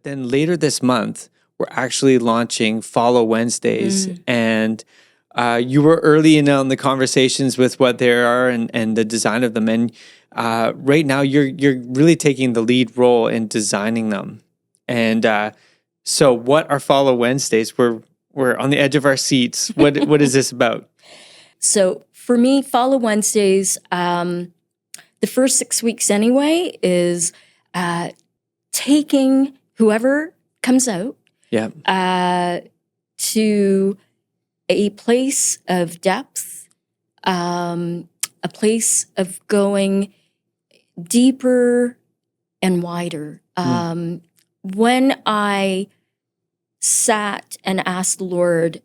then later this month, we're actually launching Follow Wednesdays. And you were early in on the conversations with what they are and the design of them. And right now, you're really taking the lead role in designing them. And so what are Follow Wednesdays? We're on the edge of our seats. What is this about? So for me, Follow Wednesdays, the first 6 weeks anyway, is taking whoever comes out to a place of depth, a place of going deeper and wider. When I sat and asked the Lord,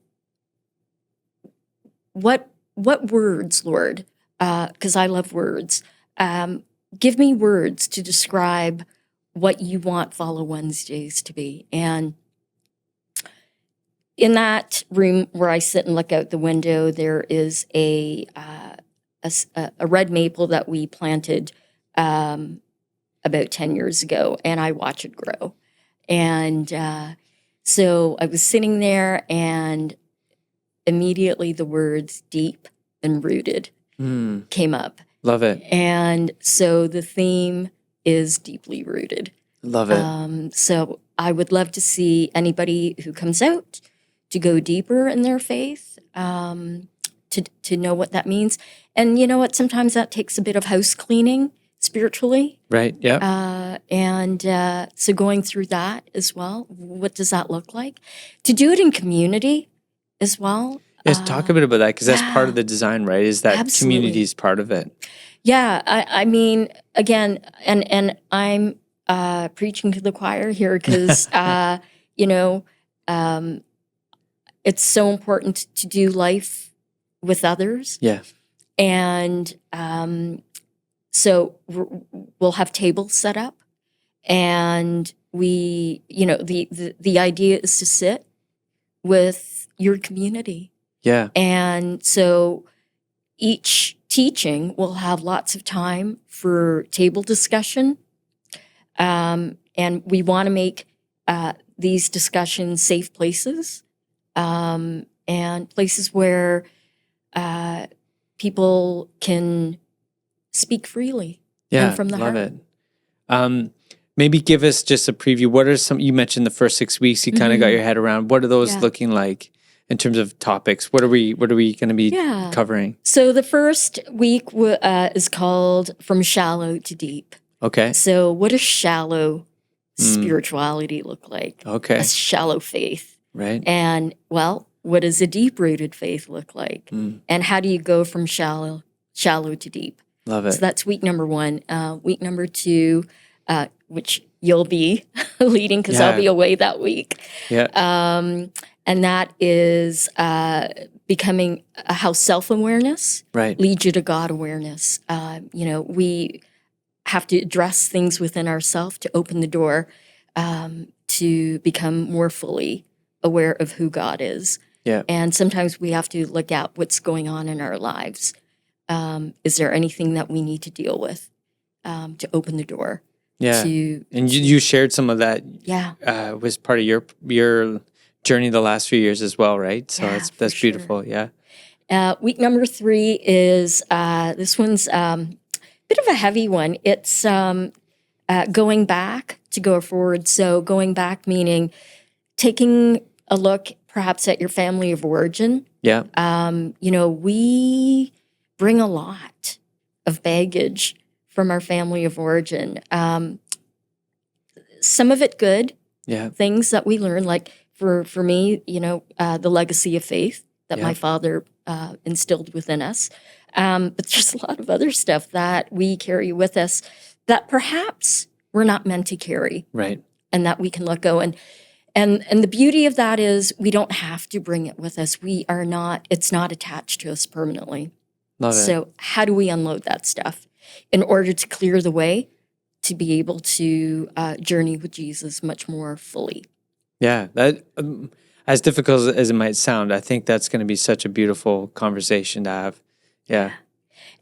what words, Lord? Because I love words. Give me words to describe what you want Follow Wednesdays to be. And in that room where I sit and look out the window, there is a red maple that we planted about 10 years ago, and I watch it grow. And so I was sitting there, and immediately the words deep and rooted came up. Love it. And so the theme is deeply rooted. Love it. So I would love to see anybody who comes out to go deeper in their faith, to know what that means. And you know what? Sometimes that takes a bit of house cleaning spiritually. Right, yeah. So going through that as well, what does that look like? To do it in community as well. Yes, talk a bit about that, because that's part of the design, right? Is that Absolutely. community is part of it. Yeah, I mean, again, and I'm preaching to the choir here because, it's so important to do life with others. Yeah. And so we'll have tables set up, and we, the idea is to sit with your community. Yeah. And so each teaching will have lots of time for table discussion. And we want to make these discussions safe places, and places where people can speak freely and from the love heart. it. Maybe give us just a preview. What are some, you mentioned the first 6 weeks, you kind of got your head around. What are those looking like in terms of topics? What are we going to be covering? So the first week is called From Shallow to Deep. Okay. So what does shallow spirituality look like? Okay. A shallow faith. Right. And, well, what does a deep-rooted faith look like? And how do you go from shallow to deep? Love it. So that's week number 1. Week number 2, which you'll be leading because I'll be away that week. Yeah. And that is becoming how self-awareness leads you to God awareness. We have to address things within ourselves to open the door to become more fully aware of who God is. Yeah. And sometimes we have to look at what's going on in our lives. Is there anything that we need to deal with to open the door? Yeah. And you shared some of that. Yeah. Was part of your journey the last few years as well, right? So that's beautiful. Sure. Yeah. Week number 3 is this one's a bit of a heavy one. It's going back to go forward. So going back meaning taking a look perhaps at your family of origin. Yeah. We bring a lot of baggage from our family of origin. Some of it good. Yeah. Things that we learn, like for me, the legacy of faith that my father instilled within us. But there's a lot of other stuff that we carry with us that perhaps we're not meant to carry. Right. And that we can let go. And the beauty of that is we don't have to bring it with us. It's not attached to us permanently. Love it. So how do we unload that stuff in order to clear the way to be able to journey with Jesus much more fully? Yeah, that as difficult as it might sound, I think that's going to be such a beautiful conversation to have. Yeah.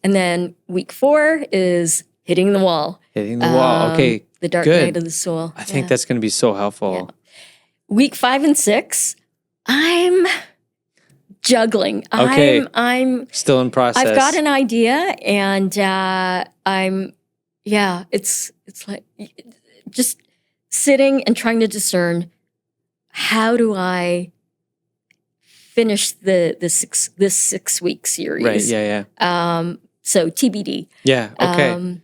And then week 4 is hitting the wall. Hitting the wall. Okay. The Dark Good. Night of the Soul. I think that's going to be so helpful. Week 5 and 6, I'm juggling. Okay. I'm Still in process. I've got an idea, and it's like just sitting and trying to discern, how do I finish this 6-week series? Right. Yeah. So TBD. Yeah. Okay.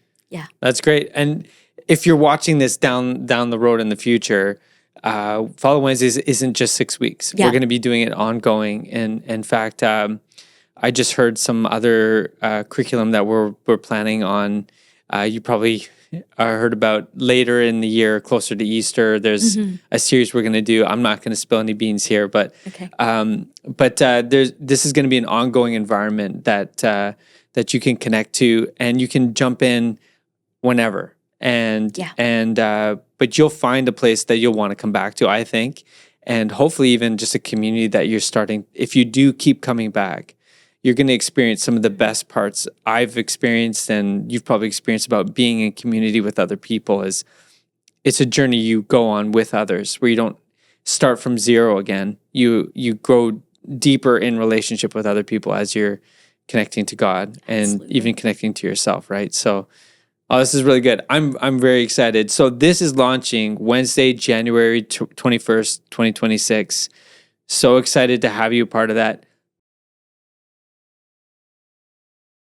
That's great. And if you're watching this down the road in the future, Follow Wednesdays isn't just 6 weeks. Yeah. We're going to be doing it ongoing. And in fact, I just heard some other curriculum that we're planning on. You probably heard about later in the year, closer to Easter. There's a series we're going to do. I'm not going to spill any beans here, but this is going to be an ongoing environment that you can connect to, and you can jump in whenever. But you'll find a place that you'll want to come back to, I think, and hopefully even just a community that you're starting. If you do keep coming back, you're going to experience some of the best parts I've experienced, and you've probably experienced, about being in community with other people. Is it's a journey you go on with others, where you don't start from zero again. You grow deeper in relationship with other people as you're connecting to God and even connecting to yourself, right? So, this is really good. I'm very excited. So this is launching Wednesday, January 21st, 2026. So excited to have you a part of that.